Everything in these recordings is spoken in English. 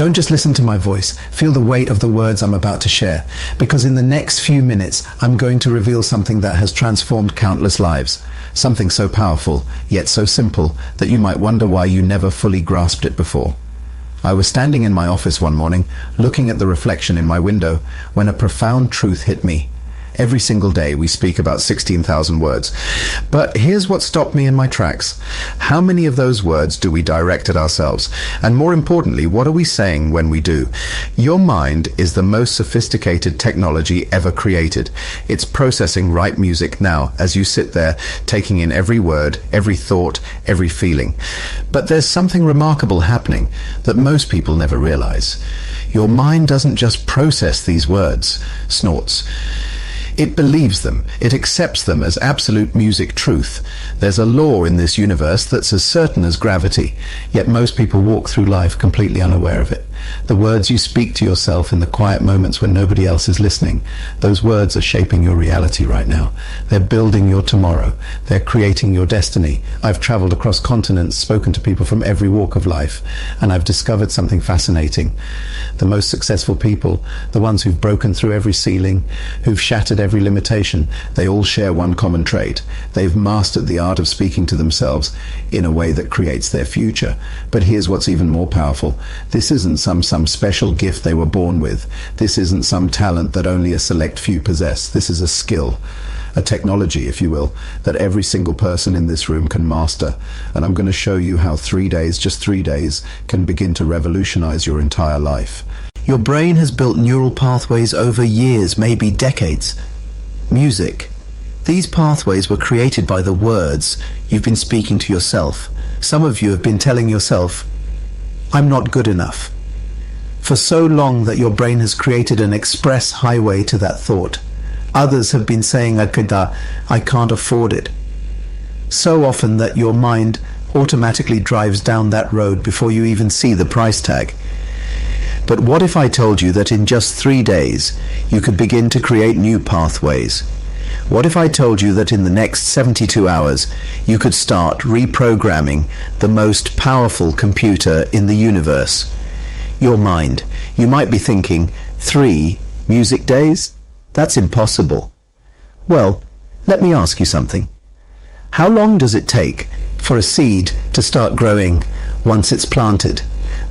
Don't just listen to my voice, feel the weight of the words I'm about to share, because in the next few minutes, I'm going to reveal something that has transformed countless lives. Something so powerful, yet so simple, that you might wonder why you never fully grasped it before. I was standing in my office one morning, looking at the reflection in my window, when a profound truth hit me. Every single day we speak about 16,000 words. But here's what stopped me in my tracks. How many of those words do we direct at ourselves? And more importantly, what are we saying when we do? Your mind is the most sophisticated technology ever created. It's processing right music now as you sit there, taking in every word, every thought, every feeling. But there's something remarkable happening that most people never realize. Your mind doesn't just process these words, snorts. It believes them. It accepts them as absolute music truth. There's a law in this universe that's as certain as gravity, yet most people walk through life completely unaware of it. The words you speak to yourself in the quiet moments when nobody else is listening, those words are shaping your reality right now. They're building your tomorrow. They're creating your destiny. I've traveled across continents, spoken to people from every walk of life, and I've discovered something fascinating. The most successful people, the ones who've broken through every ceiling, who've shattered every limitation, they all share one common trait. They've mastered the art of speaking to themselves in a way that creates their future. But here's what's even more powerful. This isn't some special gift they were born with. This isn't some talent that only a select few possess. This is a skill, a technology, if you will, that every single person in this room can master. And I'm going to show you how 3 days, just 3 days, can begin to revolutionize your entire life. Your brain has built neural pathways over years, maybe decades. Music. These pathways were created by the words you've been speaking to yourself. Some of you have been telling yourself, "I'm not good enough," for so long that your brain has created an express highway to that thought. Others have been saying, "I can't afford it," so often that your mind automatically drives down that road before you even see the price tag. But what if I told you that in just 3 days you could begin to create new pathways? What if I told you that in the next 72 hours you could start reprogramming the most powerful computer in the universe? Your mind. You might be thinking, 3 music days? That's impossible. Well, let me ask you something. How long does it take for a seed to start growing once it's planted?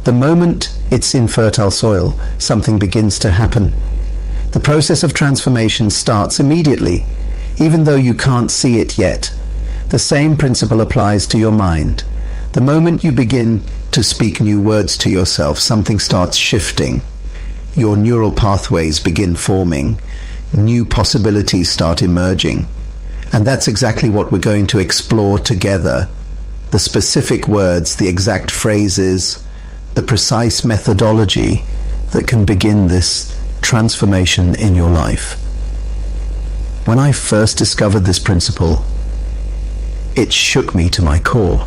The moment it's in fertile soil, something begins to happen. The process of transformation starts immediately, even though you can't see it yet. The same principle applies to your mind. The moment you begin to speak new words to yourself, something starts shifting. Your neural pathways begin forming. New possibilities start emerging. And that's exactly what we're going to explore together. The specific words, the exact phrases, the precise methodology that can begin this transformation in your life. When I first discovered this principle, it shook me to my core.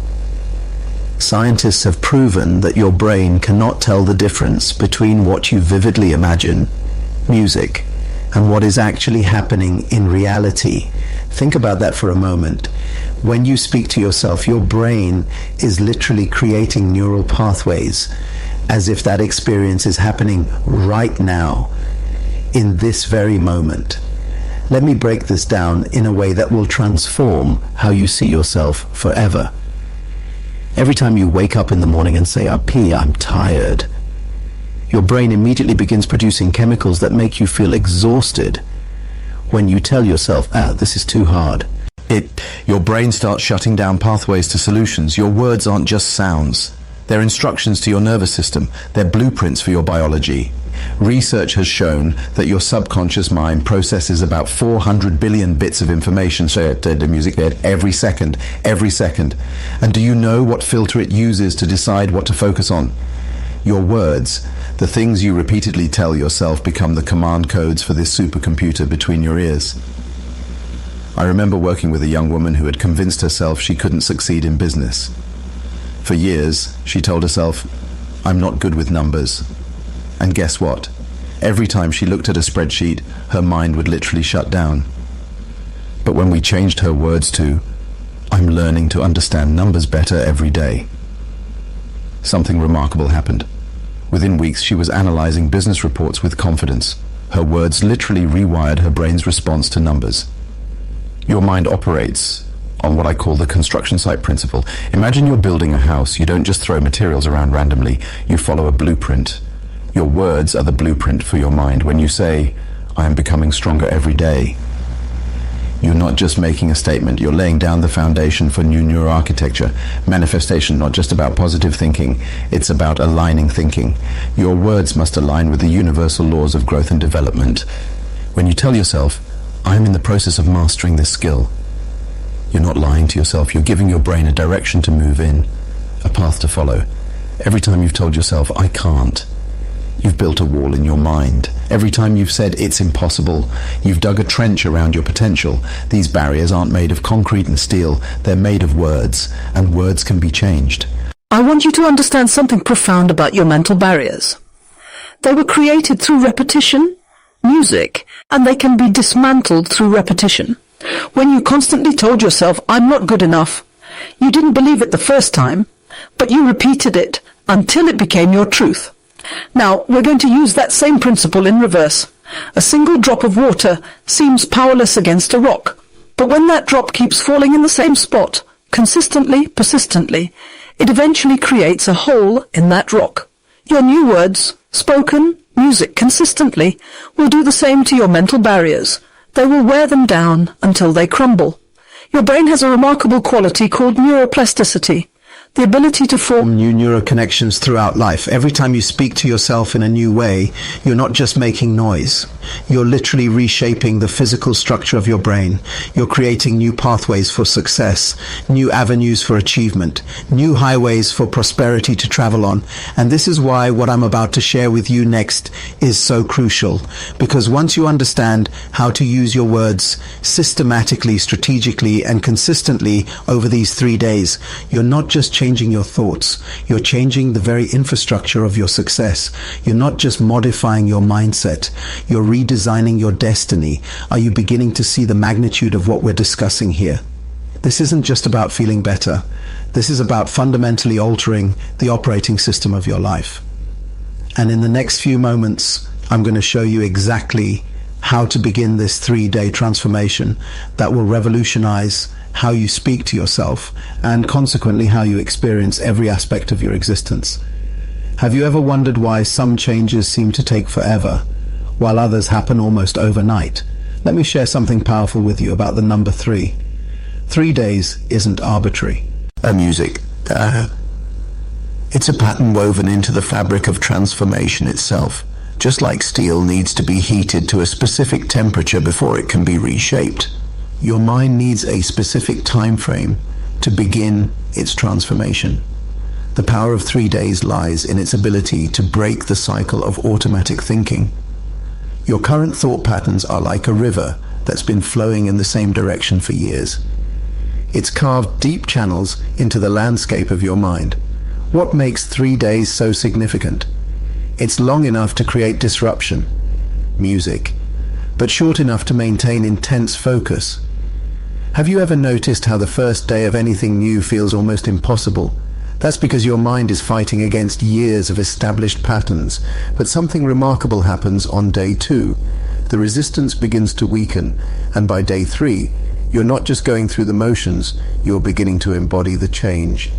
Scientists have proven that your brain cannot tell the difference between what you vividly imagine, music, and what is actually happening in reality. Think about that for a moment. When you speak to yourself, your brain is literally creating neural pathways as if that experience is happening right now, in this very moment. Let me break this down in a way that will transform how you see yourself forever. Every time you wake up in the morning and say, I'm tired, your brain immediately begins producing chemicals that make you feel exhausted. When you tell yourself, this is too hard, your brain starts shutting down pathways to solutions. Your words aren't just sounds. They're instructions to your nervous system. They're blueprints for your biology. Research has shown that your subconscious mind processes about 400 billion bits of information, the music every second. And do you know what filter it uses to decide what to focus on? Your words. The things you repeatedly tell yourself become the command codes for this supercomputer between your ears. I remember working with a young woman who had convinced herself she couldn't succeed in business. For years, she told herself, "I'm not good with numbers." And guess what? Every time she looked at a spreadsheet, her mind would literally shut down. But when we changed her words to, "I'm learning to understand numbers better every day," something remarkable happened. Within weeks, she was analyzing business reports with confidence. Her words literally rewired her brain's response to numbers. Your mind operates on what I call the construction site principle. Imagine you're building a house. You don't just throw materials around randomly. You follow a blueprint. Your words are the blueprint for your mind. When you say, I am becoming stronger every day, you're not just making a statement, you're laying down the foundation for new neuroarchitecture. Manifestation, not just about positive thinking, it's about aligning thinking. Your words must align with the universal laws of growth and development. When you tell yourself, I am in the process of mastering this skill, you're not lying to yourself, you're giving your brain a direction to move in, a path to follow. Every time you've told yourself, I can't, you've built a wall in your mind. Every time you've said it's impossible, you've dug a trench around your potential. These barriers aren't made of concrete and steel, they're made of words, and words can be changed. I want you to understand something profound about your mental barriers. They were created through repetition, music, and they can be dismantled through repetition. When you constantly told yourself, I'm not good enough, you didn't believe it the first time, but you repeated it until it became your truth. Now, we're going to use that same principle in reverse. A single drop of water seems powerless against a rock, but when that drop keeps falling in the same spot, consistently, persistently, it eventually creates a hole in that rock. Your new words, spoken, music consistently, will do the same to your mental barriers. They will wear them down until they crumble. Your brain has a remarkable quality called neuroplasticity, the ability to form new neuroconnections throughout life. Every time you speak to yourself in a new way, you're not just making noise. You're literally reshaping the physical structure of your brain. You're creating new pathways for success, new avenues for achievement, new highways for prosperity to travel on. And this is why what I'm about to share with you next is so crucial. Because once you understand how to use your words systematically, strategically, and consistently over these 3 days, you're not just changing your thoughts, you're changing the very infrastructure of your success. You're not just modifying your mindset, you're redesigning your destiny. Are you beginning to see the magnitude of what we're discussing here? This isn't just about feeling better. This is about fundamentally altering the operating system of your life. And in the next few moments, I'm going to show you exactly how to begin this 3-day transformation that will revolutionize how you speak to yourself, and consequently how you experience every aspect of your existence. Have you ever wondered why some changes seem to take forever, while others happen almost overnight? Let me share something powerful with you about the number 3. 3 days isn't arbitrary. Music. It's a pattern woven into the fabric of transformation itself. Just like steel needs to be heated to a specific temperature before it can be reshaped, your mind needs a specific time frame to begin its transformation. The power of 3 days lies in its ability to break the cycle of automatic thinking. Your current thought patterns are like a river that's been flowing in the same direction for years. It's carved deep channels into the landscape of your mind. What makes 3 days so significant? It's long enough to create disruption, music, but short enough to maintain intense focus. Have you ever noticed how the first day of anything new feels almost impossible? That's because your mind is fighting against years of established patterns. But something remarkable happens on day 2. The resistance begins to weaken, and by day 3, you're not just going through the motions, you're beginning to embody the change.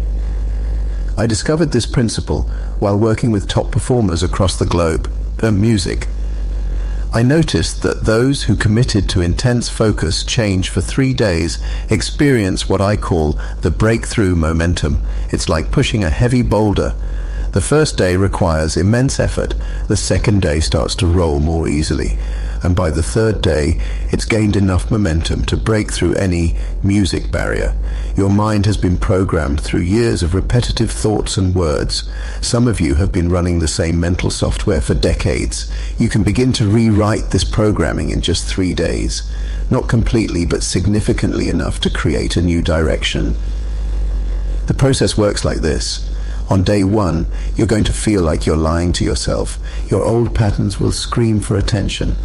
I discovered this principle while working with top performers across the globe, music. I noticed that those who committed to intense focus change for 3 days experience what I call the breakthrough momentum. It's like pushing a heavy boulder. The first day requires immense effort. The second day starts to roll more easily. And by the third day, it's gained enough momentum to break through any music barrier. Your mind has been programmed through years of repetitive thoughts and words. Some of you have been running the same mental software for decades. You can begin to rewrite this programming in just 3 days. Not completely, but significantly enough to create a new direction. The process works like this. On day 1, you're going to feel like you're lying to yourself. Your old patterns will scream for attention.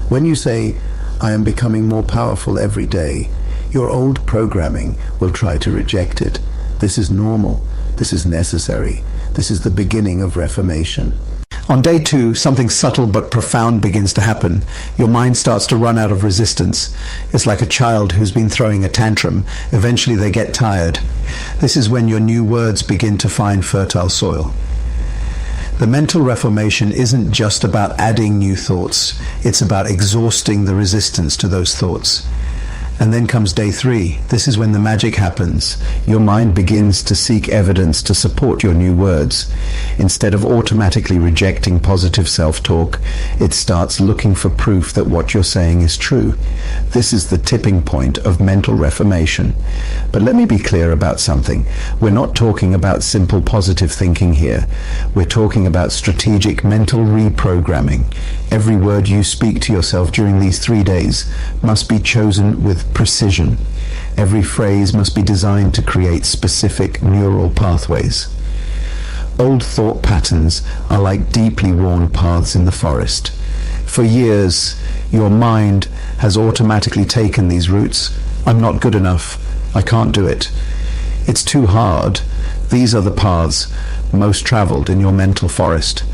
When you say, I am becoming more powerful every day, your old programming will try to reject it. This is normal. This is necessary. This is the beginning of reformation. On day 2, something subtle but profound begins to happen. Your mind starts to run out of resistance. It's like a child who's been throwing a tantrum. Eventually they get tired. This is when your new words begin to find fertile soil. The mental reformation isn't just about adding new thoughts. It's about exhausting the resistance to those thoughts. And then comes day 3. This is when the magic happens. Your mind begins to seek evidence to support your new words. Instead of automatically rejecting positive self-talk, it starts looking for proof that what you're saying is true. This is the tipping point of mental reformation. But let me be clear about something. We're not talking about simple positive thinking here. We're talking about strategic mental reprogramming. Every word you speak to yourself during these 3 days must be chosen with precision. Every phrase must be designed to create specific neural pathways. Old thought patterns are like deeply worn paths in the forest. For years, your mind has automatically taken these routes. I'm not good enough. I can't do it. It's too hard. These are the paths most traveled in your mental forest.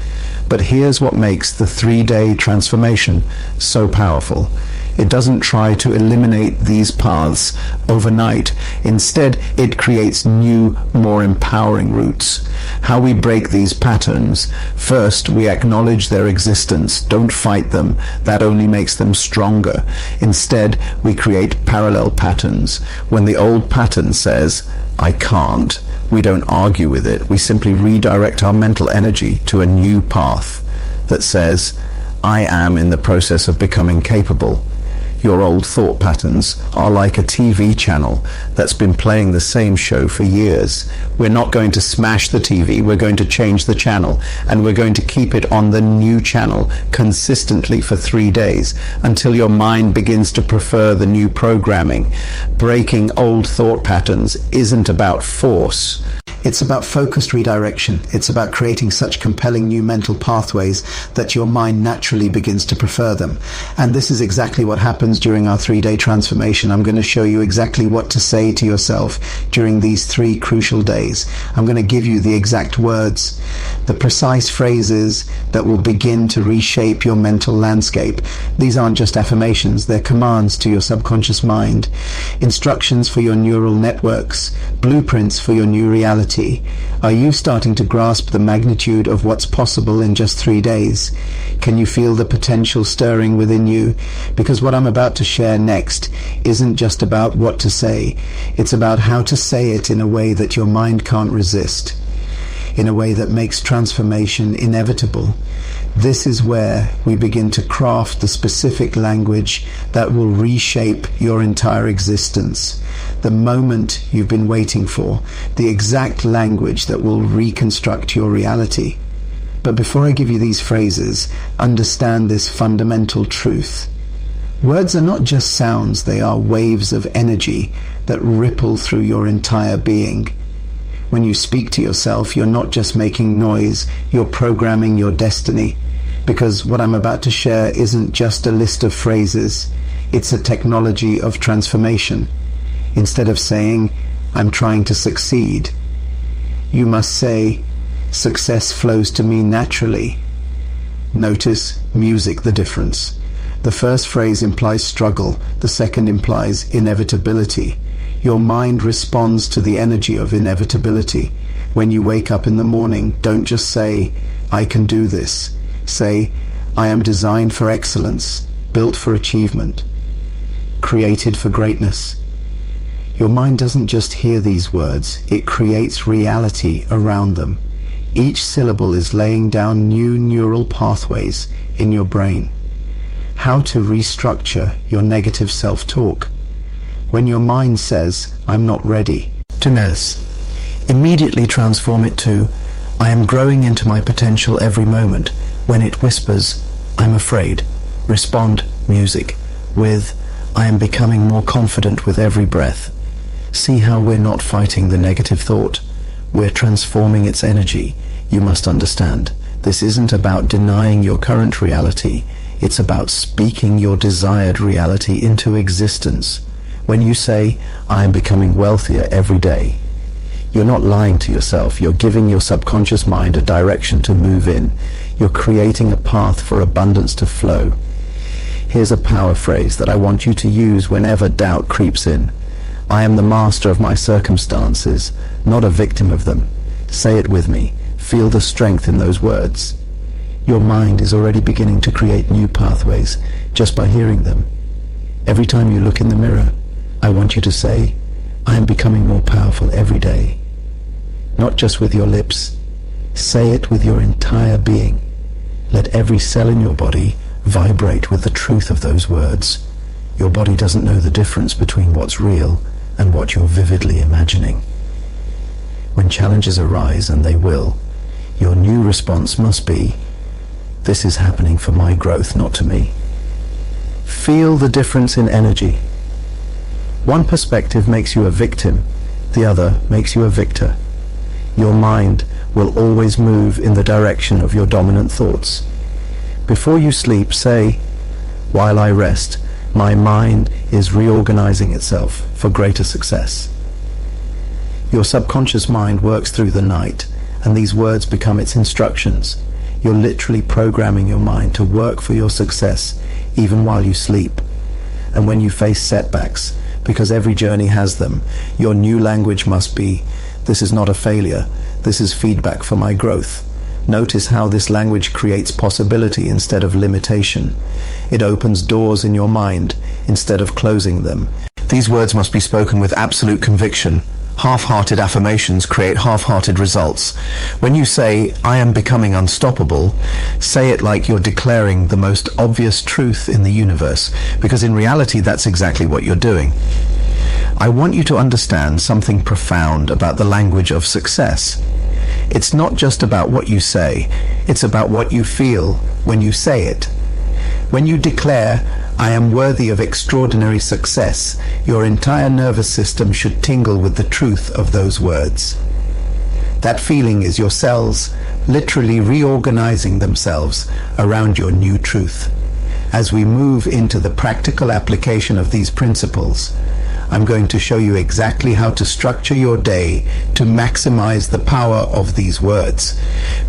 But here's what makes the 3-day transformation so powerful. It doesn't try to eliminate these paths overnight. Instead, it creates new, more empowering routes. How we break these patterns: first, we acknowledge their existence. Don't fight them. That only makes them stronger. Instead, we create parallel patterns. When the old pattern says, "I can't," we don't argue with it. We simply redirect our mental energy to a new path that says, "I am in the process of becoming capable." Your old thought patterns are like a TV channel that's been playing the same show for years. We're not going to smash the TV, we're going to change the channel, and we're going to keep it on the new channel consistently for 3 days until your mind begins to prefer the new programming. Breaking old thought patterns isn't about force. It's about focused redirection. It's about creating such compelling new mental pathways that your mind naturally begins to prefer them. And this is exactly what happens during our 3-day transformation. I'm going to show you exactly what to say to yourself during these 3 crucial days. I'm going to give you the exact words, the precise phrases that will begin to reshape your mental landscape. These aren't just affirmations, they're commands to your subconscious mind, instructions for your neural networks, blueprints for your new reality. Are you starting to grasp the magnitude of what's possible in just 3 days? Can you feel the potential stirring within you? Because what I'm about to share next isn't just about what to say. It's about how to say it in a way that your mind can't resist, in a way that makes transformation inevitable. This is where we begin to craft the specific language that will reshape your entire existence. The moment you've been waiting for, the exact language that will reconstruct your reality. But before I give you these phrases, understand this fundamental truth. Words are not just sounds, they are waves of energy that ripple through your entire being. When you speak to yourself, you're not just making noise, you're programming your destiny. Because what I'm about to share isn't just a list of phrases, it's a technology of transformation. Instead of saying, "I'm trying to succeed," you must say, "Success flows to me naturally." Notice, music, the difference. The first phrase implies struggle, the second implies inevitability. Your mind responds to the energy of inevitability. When you wake up in the morning, don't just say, "I can do this." Say, "I am designed for excellence, built for achievement, created for greatness." Your mind doesn't just hear these words, it creates reality around them. Each syllable is laying down new neural pathways in your brain. How to restructure your negative self-talk. When your mind says, "I'm not ready," to nurse, immediately transform it to, "I am growing into my potential every moment." When it whispers, "I'm afraid," respond, music, with, "I am becoming more confident with every breath." See how we're not fighting the negative thought. We're transforming its energy. You must understand, this isn't about denying your current reality. It's about speaking your desired reality into existence. When you say, "I am becoming wealthier every day," You're not lying to yourself. You're giving your subconscious mind a direction to move in. You're creating a path for abundance to flow. Here's a power phrase that I want you to use whenever doubt creeps in. I am the master of my circumstances, not a victim of them. Say it with me. Feel the strength in those words. Your mind is already beginning to create new pathways just by hearing them. Every time you look in the mirror, I want you to say, I am becoming more powerful every day. Not just with your lips. Say it with your entire being. Let every cell in your body vibrate with the truth of those words. Your body doesn't know the difference between what's real and what you're vividly imagining. When challenges arise, and they will, your new response must be, this is happening for my growth, not to me. Feel the difference in energy. One perspective makes you a victim, the other makes you a victor. Your mind will always move in the direction of your dominant thoughts. Before you sleep, say, while I rest, my mind is reorganizing itself for greater success. Your subconscious mind works through the night, and these words become its instructions. You're literally programming your mind to work for your success, even while you sleep. And when you face setbacks, because every journey has them, your new language must be, this is not a failure, this is feedback for my growth. Notice how this language creates possibility instead of limitation. It opens doors in your mind instead of closing them. These words must be spoken with absolute conviction. Half-hearted affirmations create half-hearted results. When you say, I am becoming unstoppable, say it like you're declaring the most obvious truth in the universe, because in reality that's exactly what you're doing. I want you to understand something profound about the language of success. It's not just about what you say, it's about what you feel when you say it. When you declare, I am worthy of extraordinary success, your entire nervous system should tingle with the truth of those words. That feeling is your cells literally reorganizing themselves around your new truth. As we move into the practical application of these principles, I'm going to show you exactly how to structure your day to maximize the power of these words.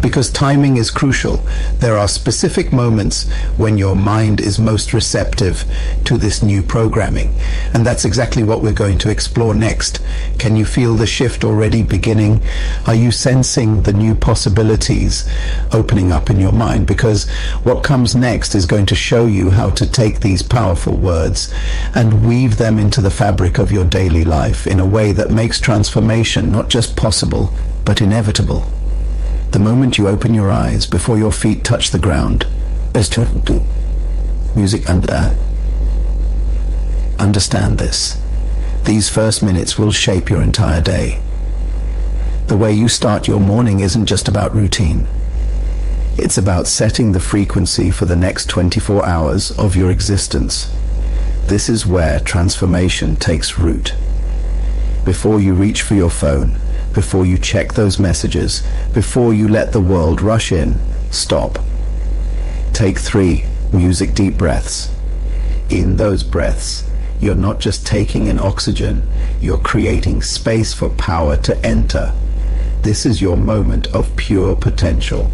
Because timing is crucial, there are specific moments when your mind is most receptive to this new programming. And that's exactly what we're going to explore next. Can you feel the shift already beginning? Are you sensing the new possibilities opening up in your mind? Because what comes next is going to show you how to take these powerful words and weave them into the fabric of your daily life in a way that makes transformation not just possible, but inevitable. The moment you open your eyes before your feet touch the ground, there's music under that. Understand this. These first minutes will shape your entire day. The way you start your morning isn't just about routine. It's about setting the frequency for the next 24 hours of your existence. This is where transformation takes root. Before you reach for your phone, before you check those messages, before you let the world rush in, stop. Take 3 music deep breaths. In those breaths, you're not just taking in oxygen, you're creating space for power to enter. This is your moment of pure potential.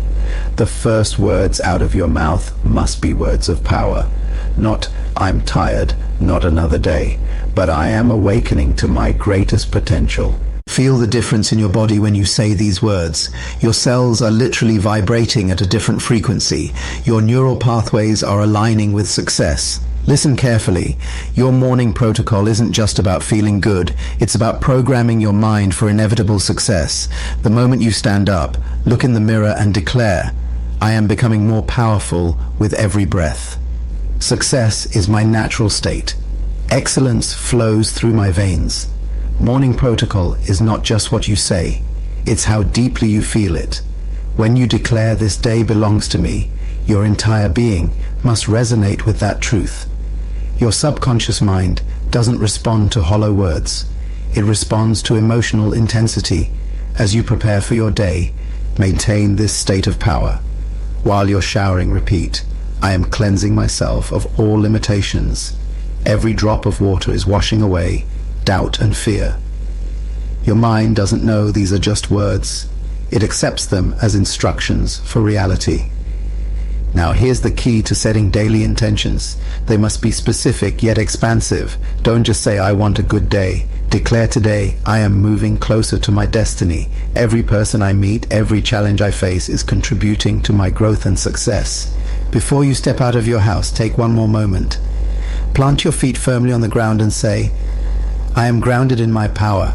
The first words out of your mouth must be words of power. Not, I'm tired, not another day, but I am awakening to my greatest potential. Feel the difference in your body when you say these words. Your cells are literally vibrating at a different frequency. Your neural pathways are aligning with success. Listen carefully. Your morning protocol isn't just about feeling good. It's about programming your mind for inevitable success. The moment you stand up, look in the mirror and declare, I am becoming more powerful with every breath. Success is my natural state. Excellence flows through my veins. Morning protocol is not just what you say, it's how deeply you feel it. When you declare this day belongs to me, your entire being must resonate with that truth. Your subconscious mind doesn't respond to hollow words. It responds to emotional intensity. As you prepare for your day, maintain this state of power. While you're showering, repeat, I am cleansing myself of all limitations. Every drop of water is washing away doubt and fear. Your mind doesn't know these are just words. It accepts them as instructions for reality. Now here's the key to setting daily intentions. They must be specific yet expansive. Don't just say, I want a good day. Declare today, I am moving closer to my destiny. Every person I meet, every challenge I face is contributing to my growth and success. Before you step out of your house, take one more moment. Plant your feet firmly on the ground and say, I am grounded in my power,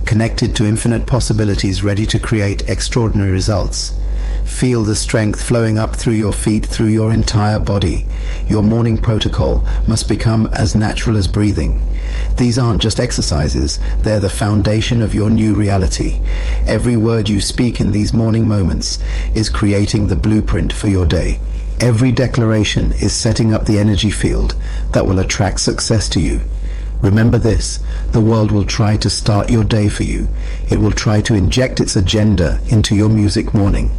connected to infinite possibilities, ready to create extraordinary results. Feel the strength flowing up through your feet, through your entire body. Your morning protocol must become as natural as breathing. These aren't just exercises, they're the foundation of your new reality. Every word you speak in these morning moments is creating the blueprint for your day. Every declaration is setting up the energy field that will attract success to you. Remember this, the world will try to start your day for you. It will try to inject its agenda into your music morning.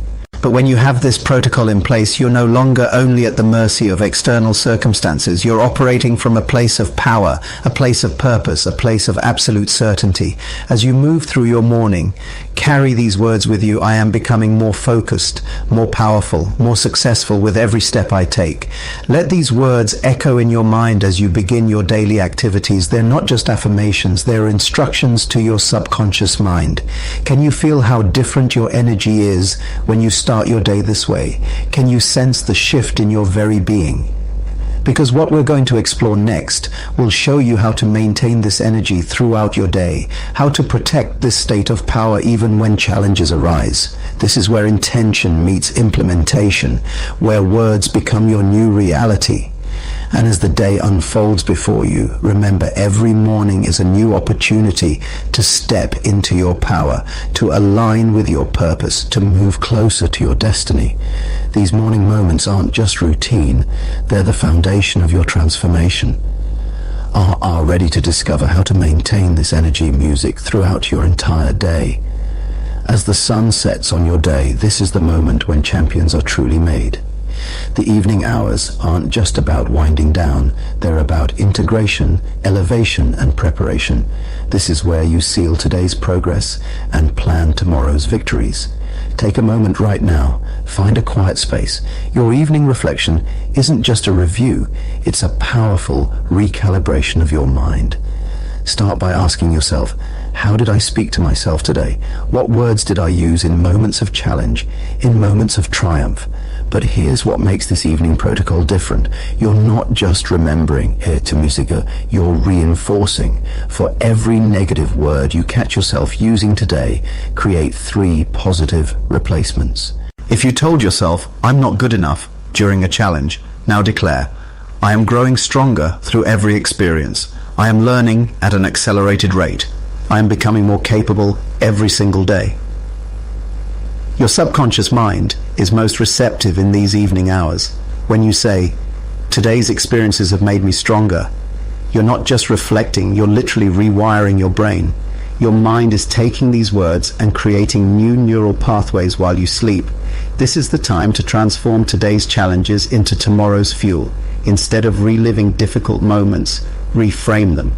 But when you have this protocol in place, you're no longer only at the mercy of external circumstances. You're operating from a place of power, a place of purpose, a place of absolute certainty. As you move through your morning, carry these words with you. I am becoming more focused, more powerful, more successful with every step I take. Let these words echo in your mind as you begin your daily activities. They're not just affirmations, they're instructions to your subconscious mind. Can you feel how different your energy is when you start your day this way? Can you sense the shift in your very being? Because what we're going to explore next will show you how to maintain this energy throughout your day, how to protect this state of power even when challenges arise. This is where intention meets implementation, where words become your new reality. And as the day unfolds before you, remember every morning is a new opportunity to step into your power, to align with your purpose, to move closer to your destiny. These morning moments aren't just routine, they're the foundation of your transformation. Are ready to discover how to maintain this energy music throughout your entire day. As the sun sets on your day, this is the moment when champions are truly made. The evening hours aren't just about winding down, they're about integration, elevation, and preparation. This is where you seal today's progress and plan tomorrow's victories. Take a moment right now, find a quiet space. Your evening reflection isn't just a review, it's a powerful recalibration of your mind. Start by asking yourself, how did I speak to myself today? What words did I use in moments of challenge, in moments of triumph? But here's what makes this evening protocol different. You're not just remembering here to musica, you're reinforcing. For every negative word you catch yourself using today, create 3 positive replacements. If you told yourself, I'm not good enough during a challenge, now declare, I am growing stronger through every experience. I am learning at an accelerated rate. I am becoming more capable every single day. Your subconscious mind is most receptive in these evening hours. When you say, today's experiences have made me stronger, you're not just reflecting, you're literally rewiring your brain. Your mind is taking these words and creating new neural pathways while you sleep. This is the time to transform today's challenges into tomorrow's fuel. Instead of reliving difficult moments, reframe them.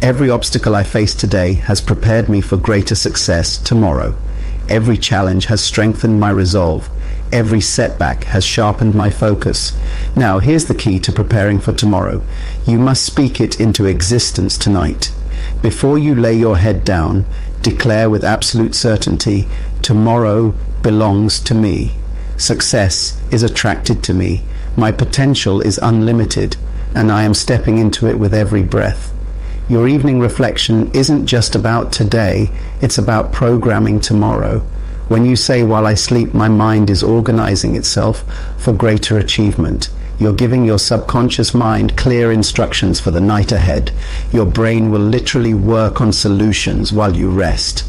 Every obstacle I face today has prepared me for greater success tomorrow. Every challenge has strengthened my resolve. Every setback has sharpened my focus. Now, here's the key to preparing for tomorrow. You must speak it into existence tonight. Before you lay your head down, declare with absolute certainty, tomorrow belongs to me. Success is attracted to me. My potential is unlimited, and I am stepping into it with every breath. Your evening reflection isn't just about today, it's about programming tomorrow. When you say, while I sleep, my mind is organizing itself for greater achievement, you're giving your subconscious mind clear instructions for the night ahead. Your brain will literally work on solutions while you rest.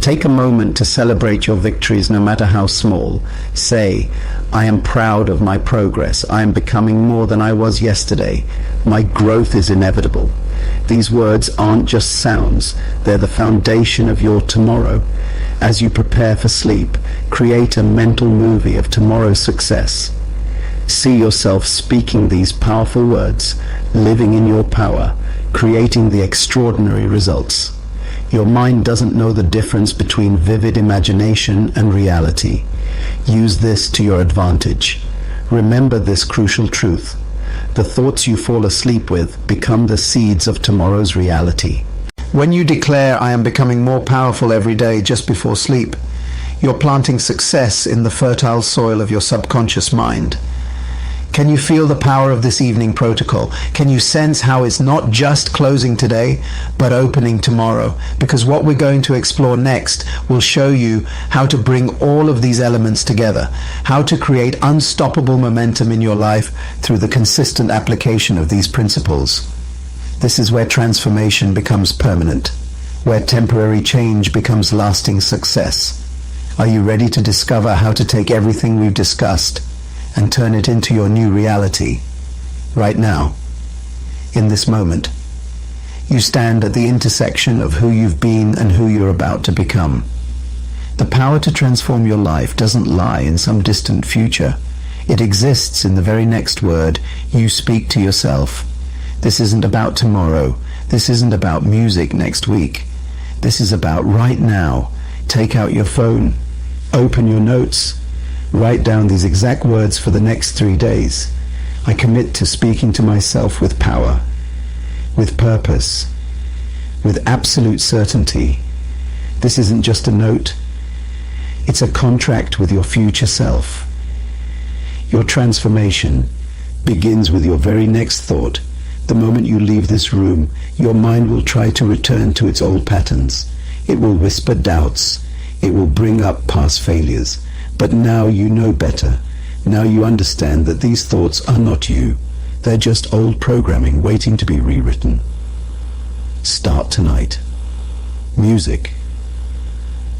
Take a moment to celebrate your victories, no matter how small. Say, I am proud of my progress. I am becoming more than I was yesterday. My growth is inevitable. These words aren't just sounds, they're the foundation of your tomorrow. As you prepare for sleep, create a mental movie of tomorrow's success. See yourself speaking these powerful words, living in your power, creating the extraordinary results. Your mind doesn't know the difference between vivid imagination and reality. Use this to your advantage. Remember this crucial truth. The thoughts you fall asleep with become the seeds of tomorrow's reality. When you declare, "I am becoming more powerful every day," just before sleep, you're planting success in the fertile soil of your subconscious mind. Can you feel the power of this evening protocol? Can you sense how it's not just closing today, but opening tomorrow? Because what we're going to explore next will show you how to bring all of these elements together, how to create unstoppable momentum in your life through the consistent application of these principles. This is where transformation becomes permanent, where temporary change becomes lasting success. Are you ready to discover how to take everything we've discussed and turn it into your new reality? Right now, in this moment, you stand at the intersection of who you've been and who you're about to become. The power to transform your life doesn't lie in some distant future. It exists in the very next word you speak to yourself. This isn't about tomorrow. This isn't about music next week. This is about right now. Take out your phone, open your notes, write down these exact words for the next 3 days. I commit to speaking to myself with power, with purpose, with absolute certainty. This isn't just a note. It's a contract with your future self. Your transformation begins with your very next thought. The moment you leave this room, your mind will try to return to its old patterns. It will whisper doubts. It will bring up past failures. But now you know better. Now you understand that these thoughts are not you. They're just old programming waiting to be rewritten. Start tonight. Music.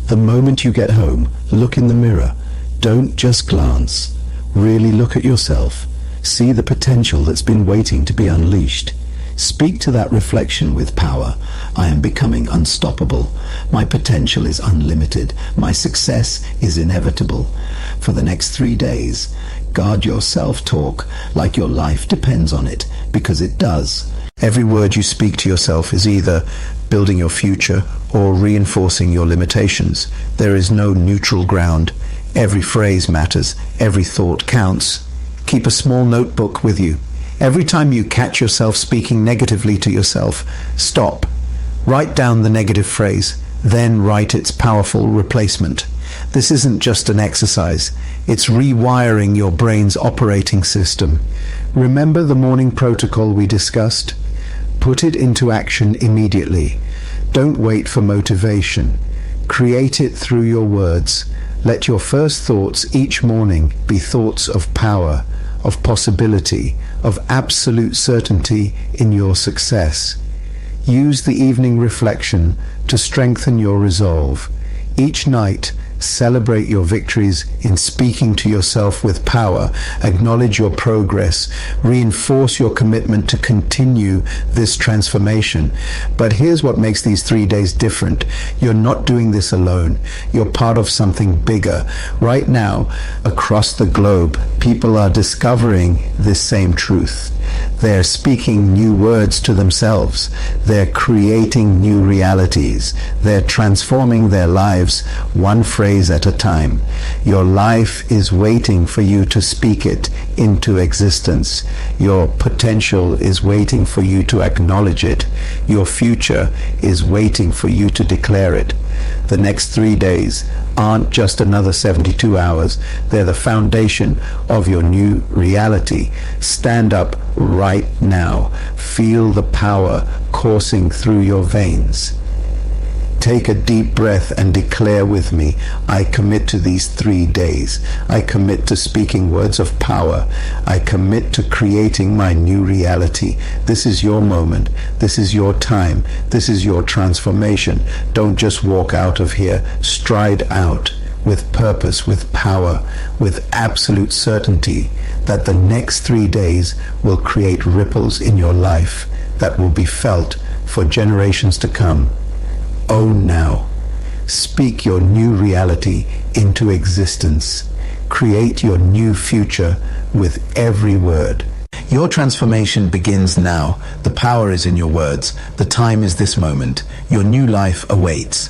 The moment you get home, look in the mirror. Don't just glance. Really look at yourself. See the potential that's been waiting to be unleashed. Speak to that reflection with power. I am becoming unstoppable. My potential is unlimited. My success is inevitable. For the next 3 days, guard your self-talk like your life depends on it, because it does. Every word you speak to yourself is either building your future or reinforcing your limitations. There is no neutral ground. Every phrase matters. Every thought counts. Keep a small notebook with you. Every time you catch yourself speaking negatively to yourself, stop. Write down the negative phrase, then write its powerful replacement. This isn't just an exercise. It's rewiring your brain's operating system. Remember the morning protocol we discussed? Put it into action immediately. Don't wait for motivation. Create it through your words. Let your first thoughts each morning be thoughts of power, of possibility, of absolute certainty in your success. Use the evening reflection to strengthen your resolve. Each night, celebrate your victories in speaking to yourself with power. Acknowledge your progress. Reinforce your commitment to continue this transformation. But here's what makes these 3 days different. You're not doing this alone. You're part of something bigger. Right now, across the globe, people are discovering this same truth. They're speaking new words to themselves. They're creating new realities. They're transforming their lives one phrase at a time. Your life is waiting for you to speak it into existence. Your potential is waiting for you to acknowledge it. Your future is waiting for you to declare it. The next 3 days aren't just another 72 hours. They're the foundation of your new reality. Stand up right now. Feel the power coursing through your veins. Take a deep breath and declare with me, I commit to these 3 days. I commit to speaking words of power. I commit to creating my new reality. This is your moment. This is your time. This is your transformation. Don't just walk out of here. Stride out with purpose, with power, with absolute certainty that the next 3 days will create ripples in your life that will be felt for generations to come. Own now. Speak your new reality into existence. Create your new future with every word. Your transformation begins now. The power is in your words. The time is this moment. Your new life awaits.